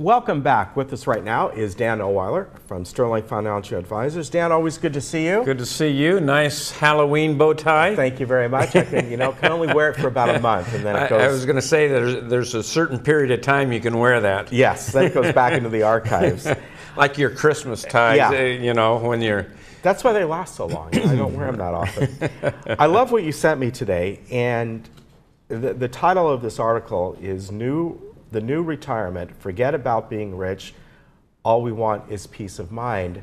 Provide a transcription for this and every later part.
Welcome back. With us right now is Dan Oweiler from Sterling Financial Advisors. Dan, always good to see you. Good to see you. Nice Halloween bow tie. Thank you very much. I can, can only wear it for about a month, and then it goes. I was going to say there's a certain period of time you can wear that. Yes, then it goes back into the archives. Like your Christmas ties, yeah. When you're. That's why they last so long. I don't wear them that often. I love what you sent me today, and the title of this article is The New Retirement, Forget About Being Rich, All We Want is Peace of Mind.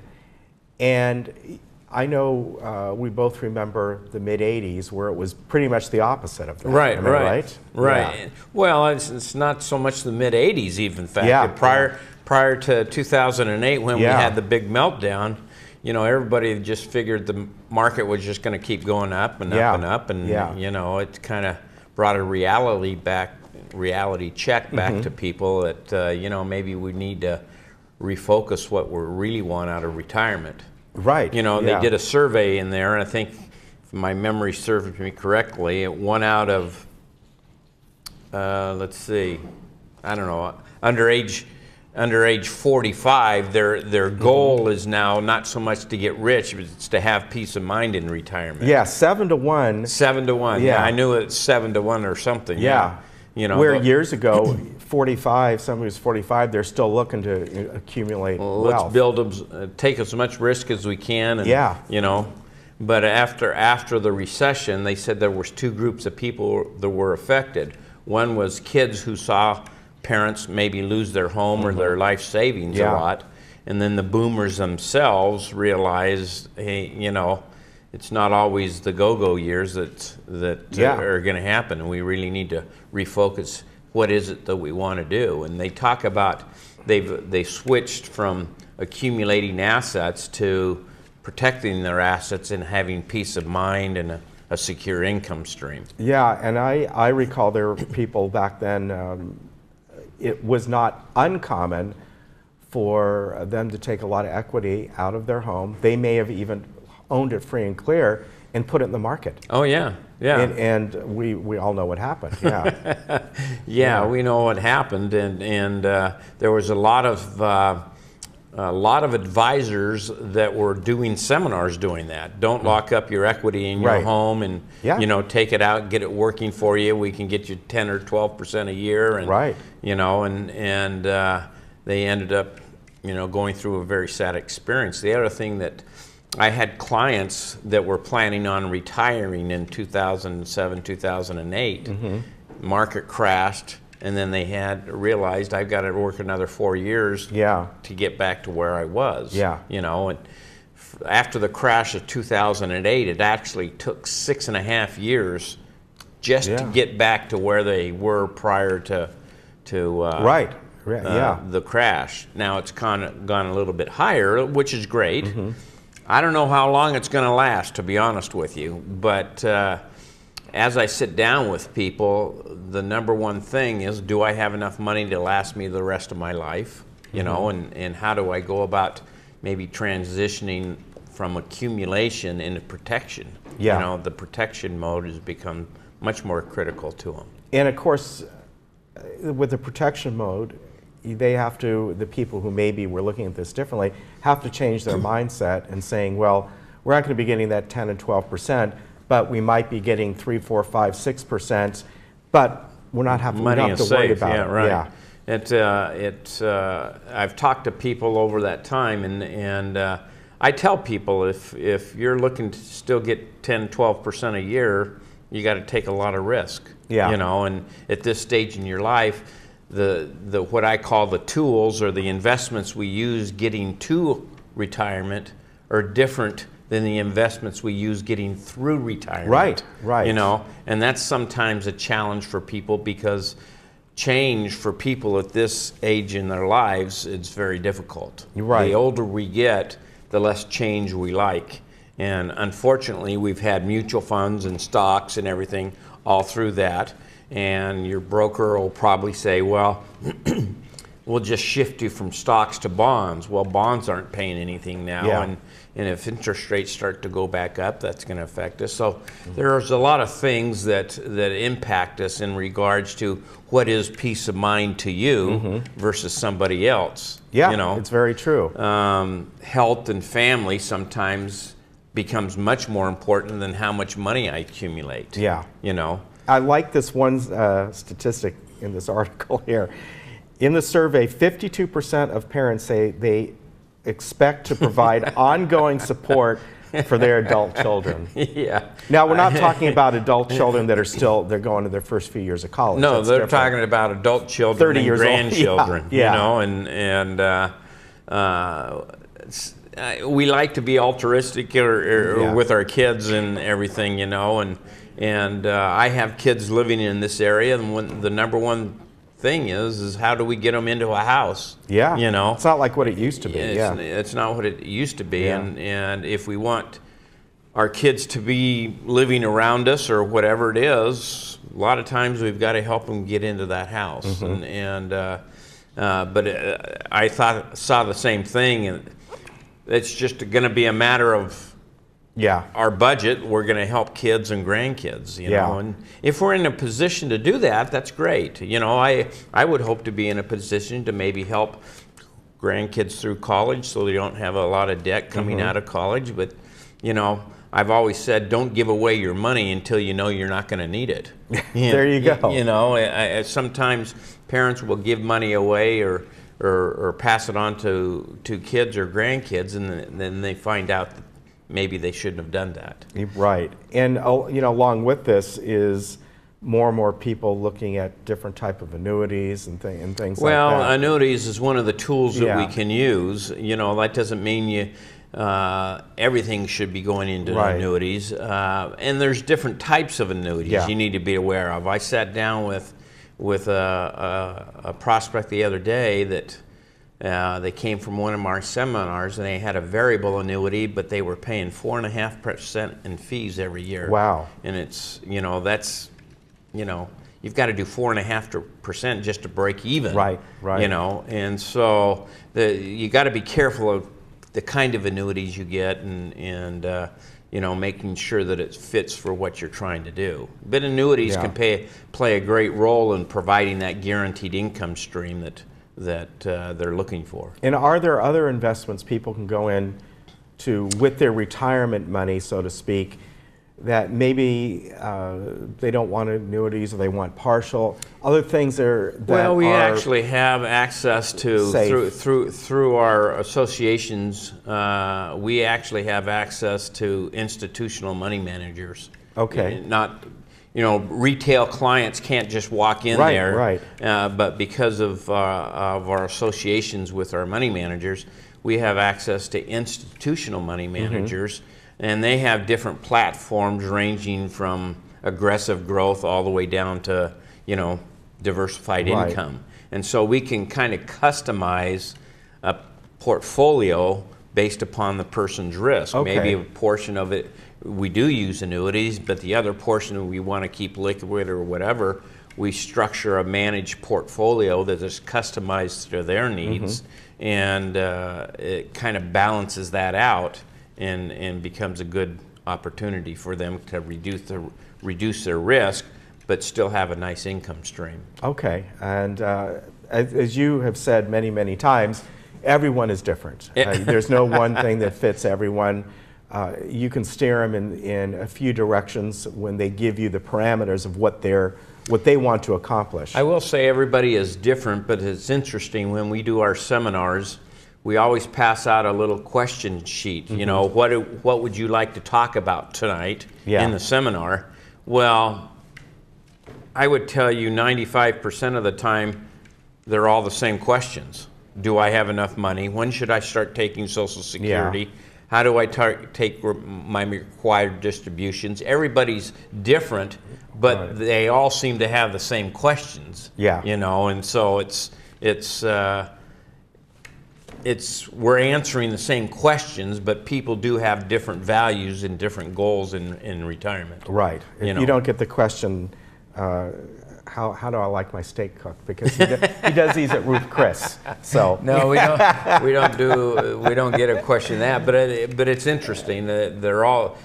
And I know we both remember the mid-'80s where it was pretty much the opposite of that. Right. Right. Yeah. Well, it's not so much the mid-'80s even, in fact. Yeah. Prior to 2008 when we had the big meltdown, everybody just figured the market was just going to keep going up and up and up. And, it kind of brought a reality check back to people that maybe we need to refocus what we really want out of retirement. Right. They did a survey in there, and I think if my memory serves me correctly, one out of let's see, I don't know, under age 45, their goal is now not so much to get rich, but it's to have peace of mind in retirement. Yeah, 7 to 1. 7 to 1. Yeah, I knew it's 7 to 1 or something. Yeah. Where years ago, 45, somebody who's 45, they're still looking to accumulate wealth. Let's build them, take as much risk as we can. And, But after the recession, they said there was two groups of people that were affected. One was kids who saw parents maybe lose their home or their life savings a lot. And then the boomers themselves realized, hey, it's not always the go-go years that are going to happen, and we really need to refocus what is it that we want to do. And they talk about they switched from accumulating assets to protecting their assets and having peace of mind and a secure income stream. Yeah, and I recall there were people back then, it was not uncommon for them to take a lot of equity out of their home. They may have even owned it free and clear and put it in the market. Oh yeah, yeah. And we all know what happened. Yeah. Yeah, we know what happened, and there was a lot of advisors that were doing seminars doing that. Don't lock up your equity in your home, and take it out, get it working for you. We can get you 10 or 12% a year, and and they ended up going through a very sad experience. The other thing that I had clients that were planning on retiring in 2007, 2008. Market crashed, and then they had realized I've got to work another 4 years to get back to where I was. And after the crash of 2008, it actually took 6.5 years just to get back to where they were prior to the crash. Now it's kind of gone a little bit higher, which is great. I don't know how long it's going to last, to be honest with you, but as I sit down with people, the number one thing is, do I have enough money to last me the rest of my life? And how do I go about maybe transitioning from accumulation into protection? The protection mode has become much more critical to them. And of course, with the protection mode, the people who maybe were looking at this differently have to change their mindset and saying, well, we're not going to be getting that 10 and 12%, but we might be getting 3, 4, 5, 6%, but we're not having to worry about it. I've talked to people over that time, and I tell people if you're looking to still get 10, 12% a year, you got to take a lot of risk. And at this stage in your life, the what I call the tools or the investments we use getting to retirement are different than the investments we use getting through retirement. Right. And that's sometimes a challenge for people, because change for people at this age in their lives, it's very difficult. The older we get, the less change we like. And unfortunately, we've had mutual funds and stocks and everything all through that. And your broker will probably say, well, we'll just shift you from stocks to bonds. Well, bonds aren't paying anything now, and if interest rates start to go back up, that's going to affect us. So there's a lot of things that impact us in regards to what is peace of mind to you versus somebody else. Yeah, you know, it's very true. Health and family sometimes becomes much more important than how much money I accumulate. Yeah. You know, I like this one statistic in this article here. In the survey, 52% of parents say they expect to provide ongoing support for their adult children. Yeah. Now, we're not talking about adult children that are they're going to their first few years of college. No, That's they're different. talking about adult children 30 and years old. grandchildren, Yeah. you know, and we like to be altruistic or with our kids and everything, you know, and I have kids living in this area, and the number one thing is how do we get them into a house? Yeah, you know, it's not like what it used to be. It's not what it used to be, and if we want our kids to be living around us or whatever it is, a lot of times we've got to help them get into that house. But I saw the same thing, and it's just going to be a matter of our budget. We're going to help kids and grandkids, you know, and if we're in a position to do that, that's great. You know, I would hope to be in a position to maybe help grandkids through college so they don't have a lot of debt coming out of college. But, you know, I've always said, don't give away your money until you know you're not going to need it. There you go. You know, sometimes parents will give money away or pass it on to kids or grandkids, and then they find out that maybe they shouldn't have done that. Right. And, you know, along with this is more and more people looking at different type of annuities and things like that. Well, annuities is one of the tools that we can use. You know, that doesn't mean everything should be going into annuities. And there's different types of annuities you need to be aware of. I sat down with a prospect the other day that they came from one of our seminars, and they had a variable annuity, but they were paying 4.5% in fees every year. Wow. And it's, you know, that's, you know, you've got to do 4.5% just to break even. Right. You know, and so you got to be careful of the kind of annuities you get, and you know, making sure that it fits for what you're trying to do. But annuities can play a great role in providing that guaranteed income stream that they're looking for. And are there other investments people can go in to with their retirement money, so to speak, that maybe they don't want annuities or they want partial, other things that we actually have access to through our associations. We actually have access to institutional money managers. Okay. Not, you know, retail clients can't just walk in there. Right. But because of our associations with our money managers, we have access to institutional money managers. And they have different platforms ranging from aggressive growth all the way down to, you know, diversified income. And so we can kind of customize a portfolio based upon the person's risk. Maybe a portion of it we do use annuities, but the other portion we want to keep liquid or whatever, we structure a managed portfolio that is customized to their needs, and it kind of balances that out. And becomes a good opportunity for them to reduce their risk, but still have a nice income stream. Okay, and as you have said many, many times, everyone is different. There's no one thing that fits everyone. You can steer them in a few directions when they give you the parameters of what they want to accomplish. I will say everybody is different, but it's interesting when we do our seminars. We always pass out a little question sheet. You know, what would you like to talk about tonight in the seminar? Well, I would tell you 95% of the time, they're all the same questions. Do I have enough money? When should I start taking Social Security? How do I take my required distributions? Everybody's different, but they all seem to have the same questions. You know, and so we're answering the same questions, but people do have different values and different goals in retirement. Right. If you don't get the question how do I like my steak cooked, because he does these at Ruth Chris. So no, we don't get a question that, but it's interesting that they're all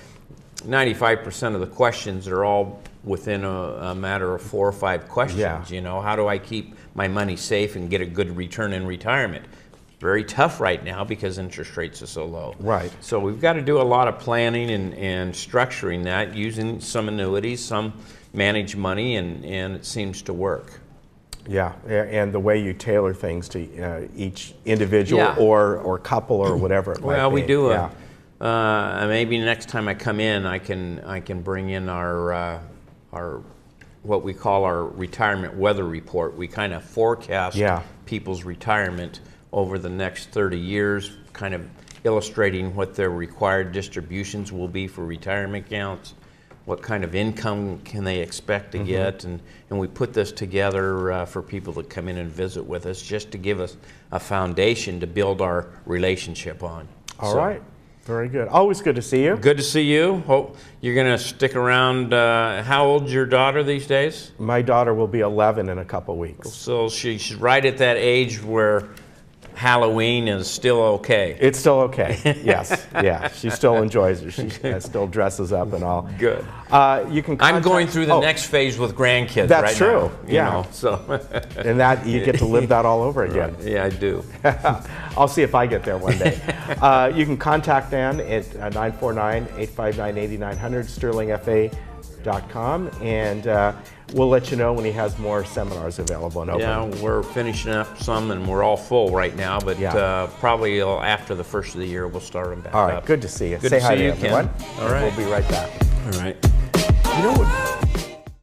95% of the questions are all within a matter of 4 or 5 questions. Yeah. You know, how do I keep my money safe and get a good return in retirement? Very tough right now because interest rates are so low. Right. So we've got to do a lot of planning and structuring that, using some annuities, some managed money, and it seems to work. Yeah, and the way you tailor things to each individual, Yeah. or couple or whatever it might be. Well, we do maybe next time I come in, I can bring in our what we call our retirement weather report. We kind of forecast people's retirement over the next 30 years, kind of illustrating what their required distributions will be for retirement accounts, what kind of income can they expect to get, and we put this together for people to come in and visit with us, just to give us a foundation to build our relationship on. All right. Very good. Always good to see you. Good to see you. Hope you're going to stick around. How old's your daughter these days? My daughter will be 11 in a couple weeks. So she's right at that age where Halloween is still okay. It's still okay. Yes. Yeah. She still enjoys it. She still dresses up and all. Good. You can. I'm going through the next phase with grandkids. That's right true. Now, you know, so. And that you get to live that all over again. Right. Yeah, I do. I'll see if I get there one day. You can contact Dan at 949-859-8900, sterlingfa.com, and we'll let you know when he has more seminars available and open. Yeah, we're finishing up some, and we're all full right now, but probably after the first of the year we'll start them back all right, up. good to see you. Good Say to hi see to you, everyone. Ken. All right. We'll be right back. All right. You know what?